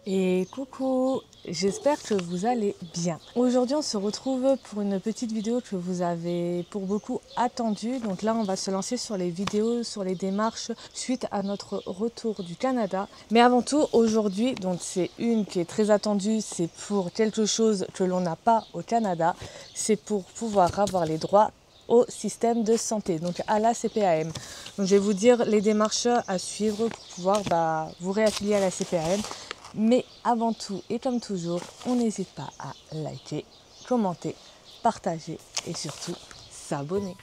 Et coucou, j'espère que vous allez bien. Aujourd'hui on se retrouve pour une petite vidéo que vous avez pour beaucoup attendue. Donc là on va se lancer sur les vidéos, sur les démarches suite à notre retour du Canada. Mais avant tout aujourd'hui, donc c'est une qui est très attendue, c'est pour quelque chose que l'on n'a pas au Canada. C'est pour pouvoir avoir les droits au système de santé, donc à la CPAM. Donc je vais vous dire les démarches à suivre pour pouvoir vous réaffilier à la CPAM. Mais avant tout et comme toujours, on n'hésite pas à liker, commenter, partager et surtout s'abonner.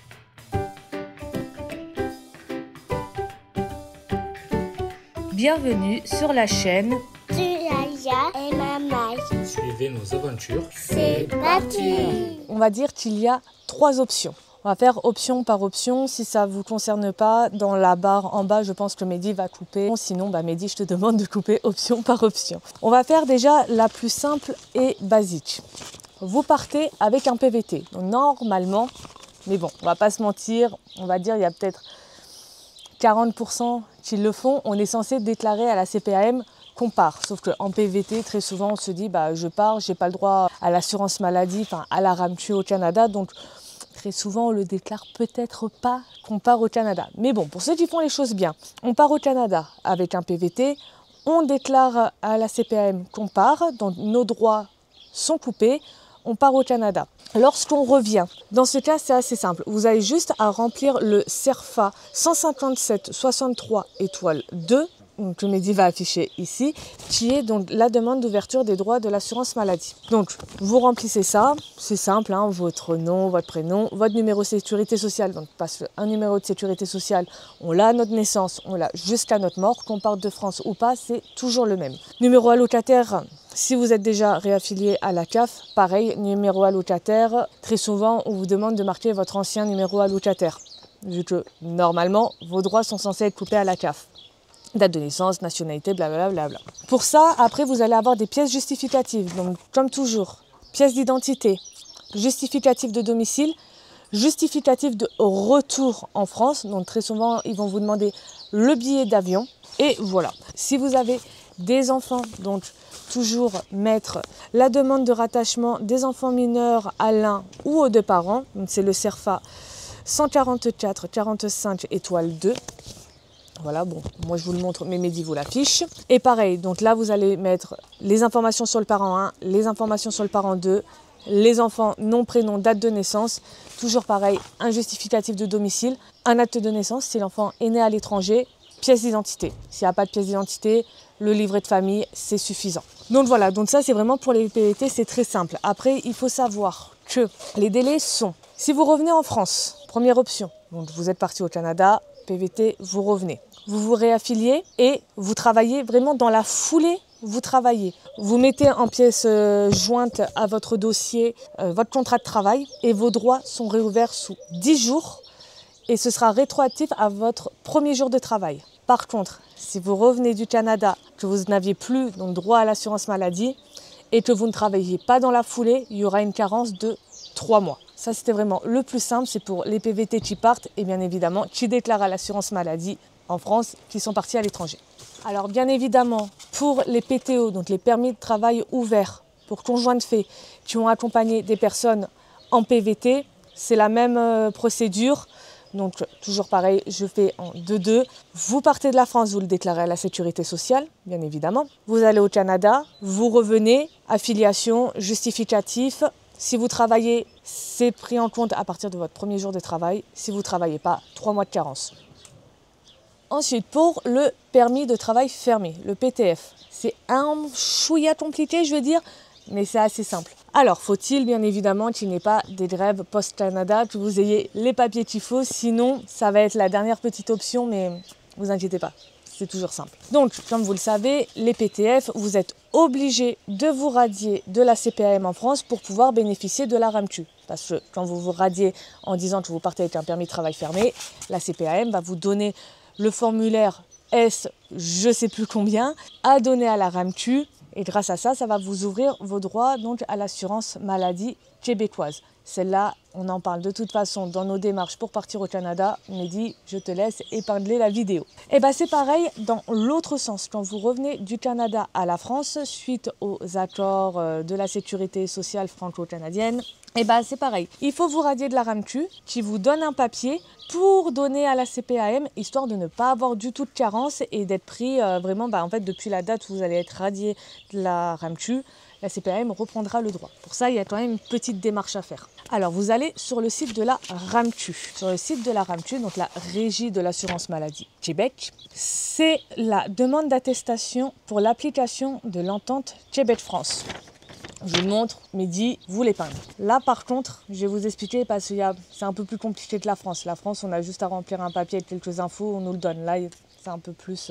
Bienvenue sur la chaîne Yaya et Maman. Suivez nos aventures. C'est parti. On va dire qu'il y a 3 options. On va faire option par option. Si ça ne vous concerne pas, dans la barre en bas, je pense que Mehdi va couper. Sinon, Mehdi, je te demande de couper option par option. On va faire déjà la plus simple et basique. Vous partez avec un PVT. Donc, normalement, mais bon, on va pas se mentir, on va dire il y a peut-être 40% qui le font. On est censé déclarer à la CPAM qu'on part. Sauf qu'en PVT, très souvent, on se dit je pars, j'ai pas le droit à l'assurance maladie, à la RAMQ au Canada. Donc, très souvent, on le déclare peut-être pas qu'on part au Canada. Mais bon, pour ceux qui font les choses bien, on part au Canada avec un PVT, on déclare à la CPAM qu'on part, donc nos droits sont coupés, on part au Canada. Lorsqu'on revient, dans ce cas, c'est assez simple. Vous avez juste à remplir le CERFA 157 63 étoile 2, que Mehdi va afficher ici, qui est donc la demande d'ouverture des droits de l'assurance maladie. Donc, vous remplissez ça, c'est simple, votre nom, votre prénom, votre numéro de sécurité sociale. Donc, parce qu'un numéro de sécurité sociale, on l'a à notre naissance, on l'a jusqu'à notre mort, qu'on parte de France ou pas, c'est toujours le même. Numéro allocataire, si vous êtes déjà réaffilié à la CAF, pareil, numéro allocataire, très souvent, on vous demande de marquer votre ancien numéro allocataire, vu que normalement, vos droits sont censés être coupés à la CAF. Date de naissance, nationalité, blablabla. Pour ça, après, vous allez avoir des pièces justificatives. Donc, comme toujours, pièce d'identité, justificatif de domicile, justificatif de retour en France. Donc, très souvent, ils vont vous demander le billet d'avion. Et voilà. Si vous avez des enfants, donc toujours mettre la demande de rattachement des enfants mineurs à l'un ou aux 2 parents. Donc, c'est le CERFA 144 45 étoile 2. Voilà, bon, moi je vous le montre, mais Mehdi vous l'affiche. Et pareil, donc là vous allez mettre les informations sur le parent 1, les informations sur le parent 2, les enfants, nom, prénom, date de naissance. Toujours pareil, un justificatif de domicile, un acte de naissance si l'enfant est né à l'étranger, pièce d'identité. S'il n'y a pas de pièce d'identité, le livret de famille, c'est suffisant. Donc voilà, donc ça c'est vraiment pour les PVT, c'est très simple. Après, il faut savoir que les délais sont, si vous revenez en France, première option, donc vous êtes parti au Canada, PVT, vous revenez. Vous vous réaffiliez et vous travaillez vraiment dans la foulée, vous travaillez. Vous mettez en pièce jointe à votre dossier votre contrat de travail et vos droits sont réouverts sous 10 jours et ce sera rétroactif à votre premier jour de travail. Par contre, si vous revenez du Canada, que vous n'aviez plus donc, droit à l'assurance maladie et que vous ne travaillez pas dans la foulée, il y aura une carence de 3 mois. Ça, c'était vraiment le plus simple, c'est pour les PVT qui partent et bien évidemment qui déclarent à l'assurance maladie en France, qui sont partis à l'étranger. Alors bien évidemment, pour les PTO, donc les permis de travail ouverts pour conjoints de fait, qui ont accompagné des personnes en PVT, c'est la même procédure. Donc toujours pareil, je fais en 2-2. Vous partez de la France, vous le déclarez à la sécurité sociale, bien évidemment. Vous allez au Canada, vous revenez, affiliation, justificatif. Si vous travaillez, c'est pris en compte à partir de votre premier jour de travail. Si vous ne travaillez pas, 3 mois de carence. Ensuite, pour le permis de travail fermé, le PTF, c'est un chouïa compliqué, je veux dire, mais c'est assez simple. Alors, faut-il bien évidemment qu'il n'y ait pas des grèves post-Canada, que vous ayez les papiers qu'il faut, sinon ça va être la dernière petite option, mais vous inquiétez pas, c'est toujours simple. Donc, comme vous le savez, les PTF, vous êtes obligé de vous radier de la CPAM en France pour pouvoir bénéficier de la RAMQ. Parce que quand vous vous radiez en disant que vous partez avec un permis de travail fermé, la CPAM va vous donner le formulaire S, je ne sais plus combien, à donner à la RAMQ. Et grâce à ça, ça va vous ouvrir vos droits donc, à l'assurance maladie québécoise. Celle-là, on en parle de toute façon dans nos démarches pour partir au Canada. Mehdi, je te laisse épingler la vidéo. Et bien c'est pareil dans l'autre sens. Quand vous revenez du Canada à la France, suite aux accords de la sécurité sociale franco-canadienne, et ben c'est pareil. Il faut vous radier de la RAMQ qui vous donne un papier pour donner à la CPAM, histoire de ne pas avoir du tout de carence et d'être pris vraiment, en fait, depuis la date où vous allez être radié de la RAMQ, la CPAM reprendra le droit. Pour ça, il y a quand même une petite démarche à faire. Alors, vous allez sur le site de la RAMQ. Sur le site de la RAMQ, donc la Régie de l'assurance maladie Québec, c'est la demande d'attestation pour l'application de l'entente Québec-France. Je vous le montre, Mehdi, vous l'épingle. Là, par contre, je vais vous expliquer parce que c'est un peu plus compliqué que la France. La France, on a juste à remplir un papier avec quelques infos, on nous le donne. Là, c'est un peu plus...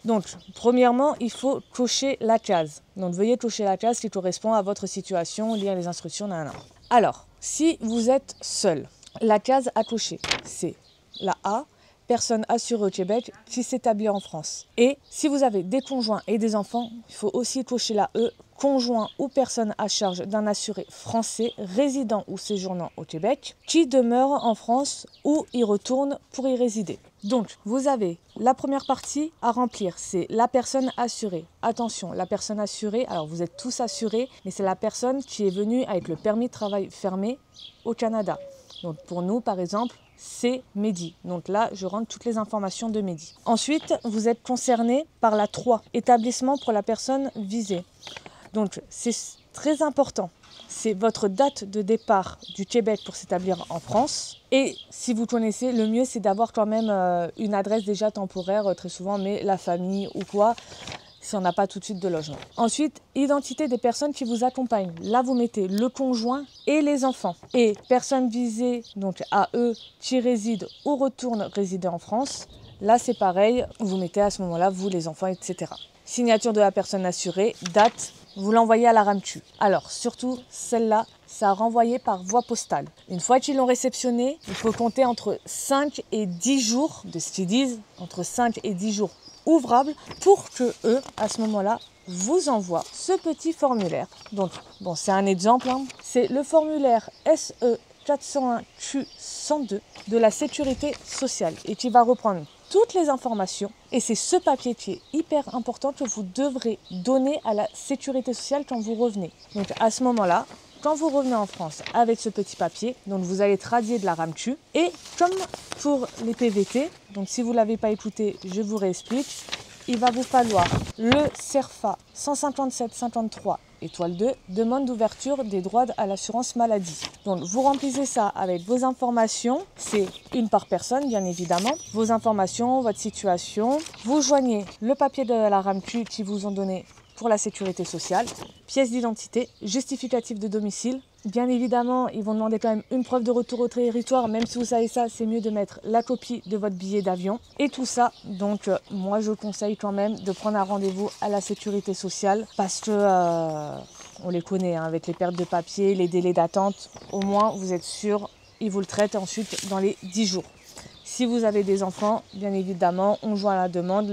Donc, premièrement, il faut cocher la case. Donc, veuillez cocher la case qui correspond à votre situation, lire les instructions, nanana. Alors, si vous êtes seul, la case à cocher, c'est la A, personne assurée au Québec qui s'établit en France. Et si vous avez des conjoints et des enfants, il faut aussi cocher la E, conjoint ou personne à charge d'un assuré français résidant ou séjournant au Québec qui demeure en France ou y retourne pour y résider. Donc, vous avez la première partie à remplir, c'est la personne assurée. Attention, la personne assurée, alors vous êtes tous assurés, mais c'est la personne qui est venue avec le permis de travail fermé au Canada. Donc pour nous, par exemple, c'est Mehdi. Donc là, je rentre toutes les informations de Mehdi. Ensuite, vous êtes concerné par la 3, établissement pour la personne visée. Donc c'est très important. C'est votre date de départ du Québec pour s'établir en France. Et si vous connaissez, le mieux, c'est d'avoir quand même une adresse déjà temporaire, très souvent, mais la famille ou quoi, si on n'a pas tout de suite de logement. Ensuite, identité des personnes qui vous accompagnent. Là, vous mettez le conjoint et les enfants. Et personnes visées, donc à eux, qui résident ou retournent résider en France. Là, c'est pareil, vous mettez à ce moment-là, vous, les enfants, etc. Signature de la personne assurée, date, vous l'envoyez à la RAMQ. Alors, surtout, celle-là, ça a renvoyé par voie postale. Une fois qu'ils l'ont réceptionné, il faut compter entre 5 et 10 jours, de ce qu'ils disent, entre 5 et 10 jours ouvrables, pour que eux, à ce moment-là, vous envoient ce petit formulaire. Donc, bon, c'est un exemple, hein. C'est le formulaire SE 401Q102 de la Sécurité sociale et qui va reprendre toutes les informations. Et c'est ce papier qui est hyper important que vous devrez donner à la Sécurité sociale quand vous revenez. Donc à ce moment-là, quand vous revenez en France avec ce petit papier, donc vous allez être radié de la RAMQ. Et comme pour les PVT, donc si vous ne l'avez pas écouté, je vous réexplique, il va vous falloir le CERFA 157-53 étoile 2, demande d'ouverture des droits à l'assurance maladie. Donc vous remplissez ça avec vos informations, c'est une par personne bien évidemment, vos informations, votre situation. Vous joignez le papier de la RAMQ qui vous ont donné pour la sécurité sociale, pièce d'identité, justificatif de domicile. Bien évidemment, ils vont demander quand même une preuve de retour au territoire, même si vous savez ça, c'est mieux de mettre la copie de votre billet d'avion. Et tout ça, donc moi je conseille quand même de prendre un rendez-vous à la sécurité sociale parce que on les connaît, hein, avec les pertes de papier, les délais d'attente. Au moins, vous êtes sûr, ils vous le traitent ensuite dans les 10 jours. Si vous avez des enfants, bien évidemment, on joint la demande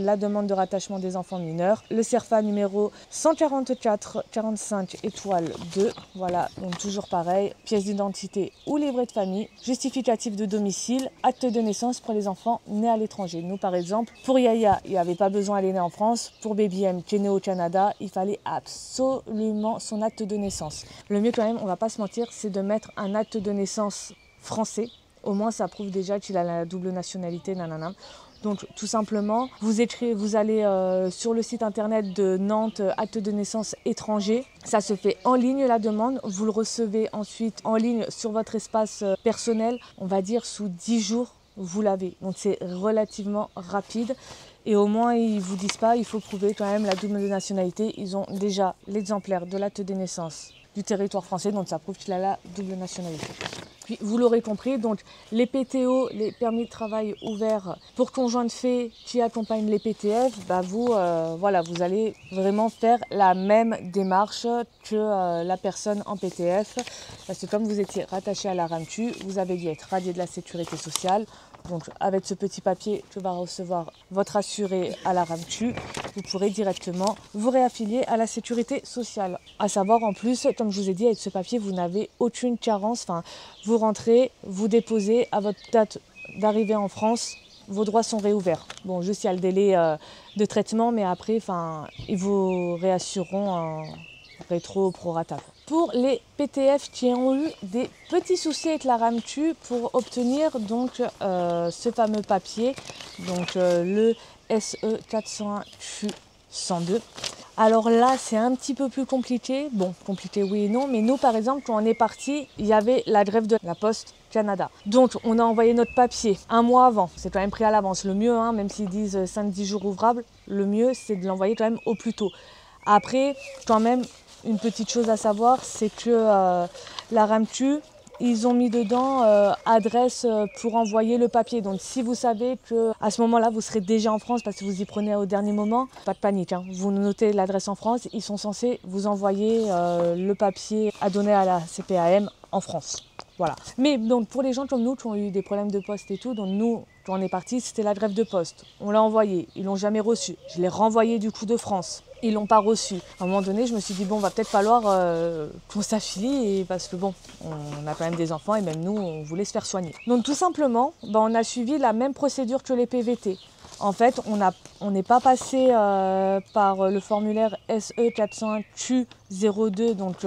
de rattachement des enfants mineurs, le CERFA numéro 144-45 étoile 2, voilà, donc toujours pareil, pièce d'identité ou livret de famille, justificatif de domicile, acte de naissance pour les enfants nés à l'étranger. Nous, par exemple, pour Yaya, il n'y avait pas besoin d'aller né en France, pour Baby M, qui est né au Canada, il fallait absolument son acte de naissance. Le mieux quand même, on va pas se mentir, c'est de mettre un acte de naissance français. Au moins, ça prouve déjà qu'il a la double nationalité, nanana. Donc, tout simplement, vous allez sur le site internet de Nantes, acte de naissance étranger. Ça se fait en ligne, la demande. Vous le recevez ensuite en ligne sur votre espace personnel. On va dire sous 10 jours, vous l'avez. Donc, c'est relativement rapide. Et au moins, ils ne vous disent pas, il faut prouver quand même la double nationalité. Ils ont déjà l'exemplaire de l'acte de naissance du territoire français, donc ça prouve qu'il a la double nationalité. Puis, vous l'aurez compris, donc les PTO, les permis de travail ouverts pour conjoint de fait qui accompagnent les PTF, vous allez vraiment faire la même démarche que la personne en PTF. Parce que comme vous étiez rattaché à la RAMQ, vous avez dû être radié de la sécurité sociale. Donc avec ce petit papier que va recevoir votre assuré à la RAMTU, vous pourrez directement vous réaffilier à la sécurité sociale. À savoir en plus, comme je vous ai dit, avec ce papier, vous n'avez aucune carence. Enfin, vous rentrez, vous déposez à votre date d'arrivée en France, vos droits sont réouverts. Bon, juste il y a le délai de traitement, mais après, enfin, ils vous réassureront en rétro prorata. Pour les PTF qui ont eu des petits soucis avec la RAMTU pour obtenir donc ce fameux papier, donc le SE 401 Q102. Alors là, c'est un petit peu plus compliqué. Bon, compliqué oui et non, mais nous, par exemple, quand on est parti, il y avait la grève de la Poste Canada. Donc, on a envoyé notre papier un mois avant. C'est quand même pris à l'avance. Le mieux, hein, même s'ils disent 5-10 jours ouvrables, le mieux, c'est de l'envoyer quand même au plus tôt. Après, quand même, une petite chose à savoir, c'est que la RAMTU, ils ont mis dedans adresse pour envoyer le papier. Donc si vous savez qu'à ce moment-là, vous serez déjà en France parce que vous y prenez au dernier moment, pas de panique, hein. Vous notez l'adresse en France, ils sont censés vous envoyer le papier à donner à la CPAM en France. Voilà. Mais donc pour les gens comme nous qui ont eu des problèmes de poste et tout, donc nous, quand on est parti, c'était la grève de poste. On l'a envoyé, ils l'ont jamais reçu. Je l'ai renvoyé du coup de France. Ils l'ont pas reçu. À un moment donné, je me suis dit bon, va peut-être falloir qu'on s'affilie parce que bon, on a quand même des enfants et même nous, on voulait se faire soigner. Donc tout simplement, on a suivi la même procédure que les PVT. En fait, on n'est pas passé par le formulaire SE 401 Q02, donc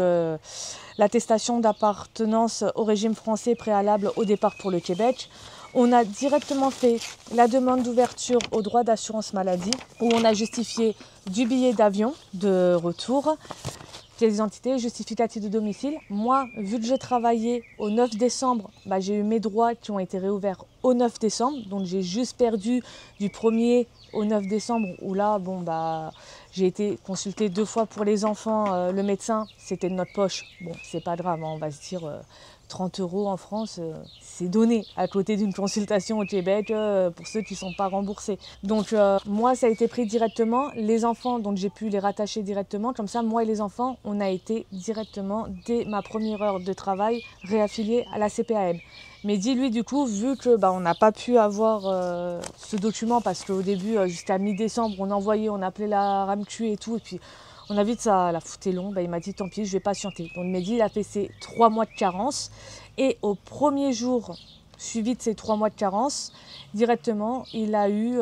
l'attestation d'appartenance au régime français préalable au départ pour le Québec. On a directement fait la demande d'ouverture au droit d'assurance maladie où on a justifié du billet d'avion de retour, pièce d'identité, justificatif de domicile. Moi, vu que j'ai travaillé au 9 décembre, j'ai eu mes droits qui ont été réouverts au 9 décembre. Donc j'ai juste perdu du 1er au 9 décembre où là, j'ai été consultée 2 fois pour les enfants. Le médecin, c'était de notre poche. Bon, c'est pas grave, hein, on va se dire 30 € en France, c'est donné à côté d'une consultation au Québec pour ceux qui ne sont pas remboursés. Donc moi, ça a été pris directement. Les enfants, donc j'ai pu les rattacher directement. Comme ça, moi et les enfants, on a été directement, dès ma première heure de travail, réaffiliés à la CPAM. Mais dis-lui, du coup, vu que on n'a pas pu avoir ce document, parce qu'au début, jusqu'à mi-décembre, on envoyait, on appelait la RAMTU et tout, et puis on a vu que ça la foutait long, il m'a dit tant pis, je vais patienter. Donc il m'a dit, il a fait ses 3 mois de carence, et au premier jour suivi de ces 3 mois de carence, directement, il a eu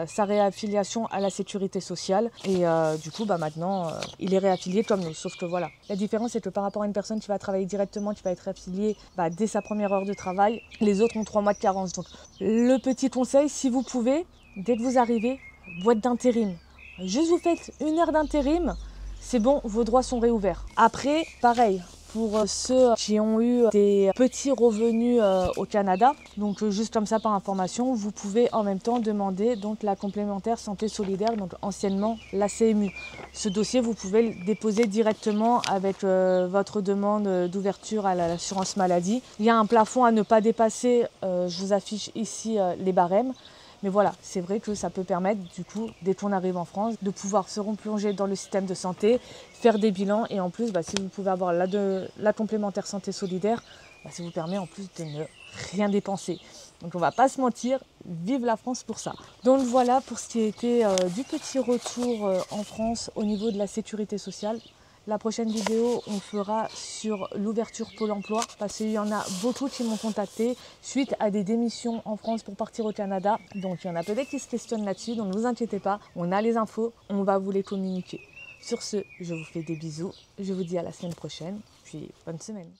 sa réaffiliation à la sécurité sociale. Et du coup, maintenant, il est réaffilié comme nous. Sauf que voilà, la différence, c'est que par rapport à une personne qui va travailler directement, qui va être réaffiliée dès sa première heure de travail, les autres ont 3 mois de carence. Donc, le petit conseil, si vous pouvez, dès que vous arrivez, boîte d'intérim. Juste vous faites 1 heure d'intérim, c'est bon, vos droits sont réouverts. Après, pareil. Pour ceux qui ont eu des petits revenus au Canada, donc juste comme ça par information, vous pouvez en même temps demander donc la complémentaire santé solidaire, donc anciennement la CMU. Ce dossier, vous pouvez le déposer directement avec votre demande d'ouverture à l'assurance maladie. Il y a un plafond à ne pas dépasser, je vous affiche ici les barèmes. Mais voilà, c'est vrai que ça peut permettre, du coup, dès qu'on arrive en France, de pouvoir se replonger dans le système de santé, faire des bilans. Et en plus, si vous pouvez avoir la complémentaire santé solidaire, ça vous permet en plus de ne rien dépenser. Donc on ne va pas se mentir, vive la France pour ça. Donc voilà pour ce qui a été du petit retour en France au niveau de la sécurité sociale. La prochaine vidéo, on fera sur l'ouverture Pôle emploi parce qu'il y en a beaucoup qui m'ont contacté suite à des démissions en France pour partir au Canada. Donc il y en a peut-être qui se questionnent là-dessus, donc ne vous inquiétez pas, on a les infos, on va vous les communiquer. Sur ce, je vous fais des bisous, je vous dis à la semaine prochaine, puis bonne semaine.